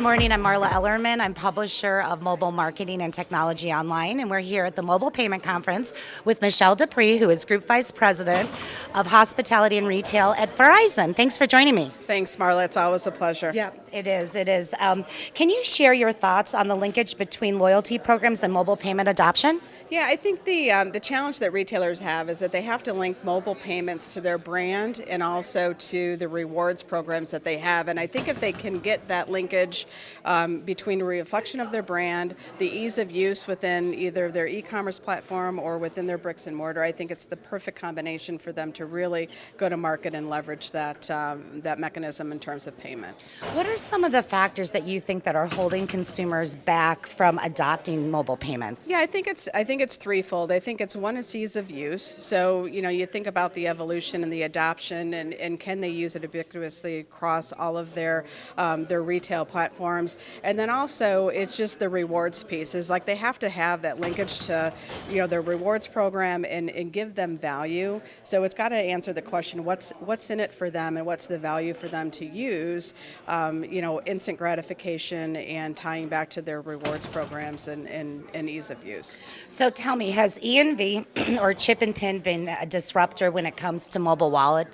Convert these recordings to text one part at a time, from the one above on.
morning. I'm Marla Ellerman. I'm publisher of Mobile Marketing and Technology Online, and we're here at the Mobile Payment Conference with Michele Dupre, who is Group Vice President of Hospitality and Retail at Verizon. Thanks for joining me. Thanks, Marla. It's always a pleasure. Yeah, it is. It is. Can you share your thoughts on the linkage between loyalty programs and mobile payment adoption? Yeah, I think the challenge that retailers have is that they have to link mobile payments to their brand and also to the rewards programs that they have. And I think if they can get that linkage between the reflection of their brand, the ease of use within either their e-commerce platform or within their bricks and mortar, I think it's the perfect combination for them to really go to market and leverage that mechanism in terms of payment. What are some of the factors that you think that are holding consumers back from adopting mobile payments? Yeah, I think it's threefold. I think it's one is ease of use. So, you think about the evolution and the adoption and can they use it ubiquitously across all of their retail platforms. And then also it's just the rewards piece. Is like they have to have that linkage to, their rewards program and give them value. So it's got to answer the question, what's in it for them and what's the value for them to use, instant gratification and tying back to their rewards programs and ease of use. So tell me, has ENV or chip and pin been a disruptor when it comes to mobile wallet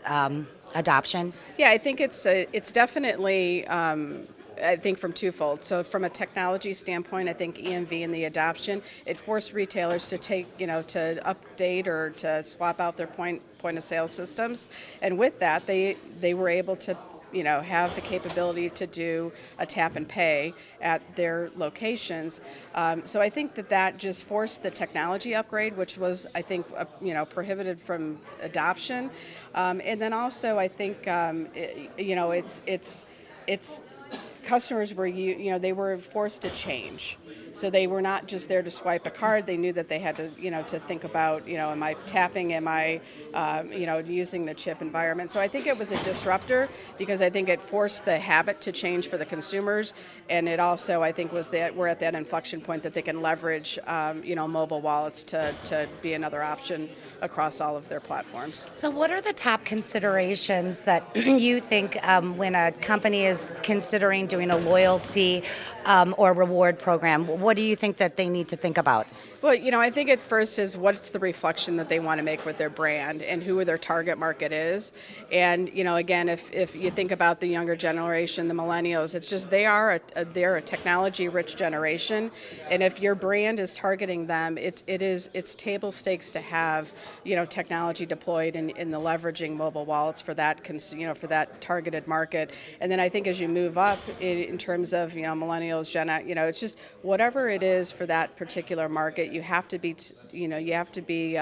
adoption? Yeah, I think it's definitely. I think from twofold. So from a technology standpoint, I think EMV and the adoption, it forced retailers to take, to update or to swap out their point of sale systems. And with that, they were able to have the capability to do a tap and pay at their locations. So I think that just forced the technology upgrade, which was, I think, prohibited from adoption. And then also, I think, it's customers were, they were forced to change. So they were not just there to swipe a card. They knew that they had to, to think about, am I tapping? Am I, using the chip environment? So I think it was a disruptor because I think it forced the habit to change for the consumers. And it also, I think, was that we're at that inflection point that they can leverage, mobile wallets to be another option across all of their platforms. So what are the top considerations that you think when a company is considering doing a loyalty or reward program? What do you think that they need to think about? Well, I think at first is what's the reflection that they want to make with their brand and who their target market is. And, again, if you think about the younger generation, the millennials, it's just they're a technology-rich generation. And if your brand is targeting them, it's table stakes to have, technology deployed in the leveraging mobile wallets for that, for that targeted market. And then I think as you move up in terms of, millennials, Gen X, it's just whatever it is for that particular market, you have to be, you have to be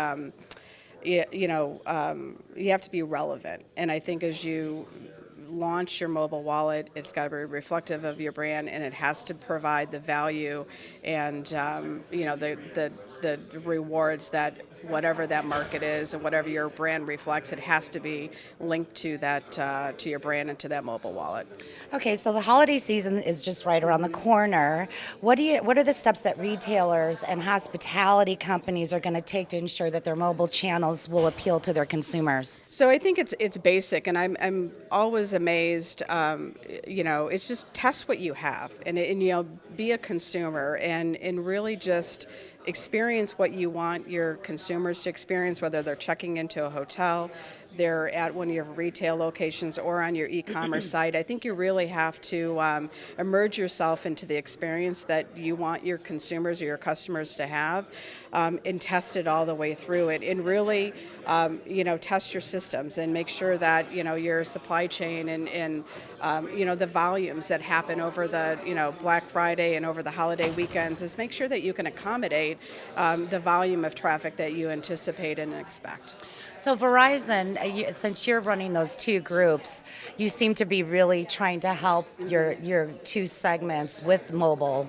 relevant. And I think as you launch your mobile wallet, it's got to be reflective of your brand, and it has to provide the value and the rewards that whatever that market is and whatever your brand reflects, it has to be linked to that to your brand and to that mobile wallet. Okay, so the holiday season is just right around the corner. What are the steps that retailers and hospitality companies are going to take to ensure that their mobile channels will appeal to their consumers? So I think it's basic, and I'm always amazed. It's just test what you have, and be a consumer and really just experience what you want your consumers to experience, whether they're checking into a hotel, they're at one of your retail locations, or on your e-commerce site. I think you really have to immerse yourself into the experience that you want your consumers or your customers to have, and test it all the way through it, and really test your systems and make sure that your supply chain and the volumes that happen over the Black Friday and over the holiday weekends, is make sure that you can accommodate the volume of traffic that you anticipate and expect. So Verizon, since you're running those two groups, you seem to be really trying to help your two segments with mobile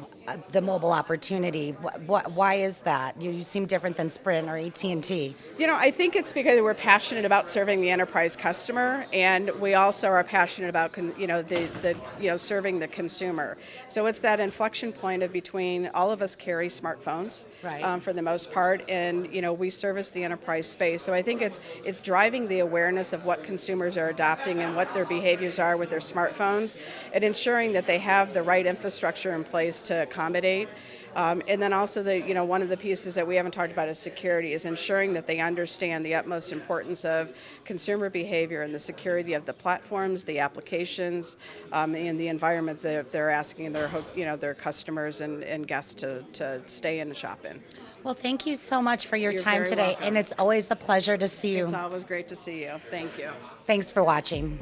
the mobile opportunity. Why is that? You seem different than Sprint or AT&T. I think it's because we're passionate about serving the enterprise customer, and we also are passionate about serving the consumer. So it's that inflection point of between all of us carry smartphones, Right. for the most part, and we service the enterprise space. So I think it's driving the awareness of what consumers are adopting and what their behaviors are with their smartphones, and ensuring that they have the right infrastructure in place to accommodate. And then also one of the pieces that we haven't talked about is security, is ensuring that they understand the utmost importance of consumer behavior and the security of the platforms, the applications, and the environment that they're asking their customers and guests to stay in and shop in. Well, thank you so much for your You're time very today, welcome. and it's always a pleasure to see you. It's always great to see you. Thank you. Thanks for watching.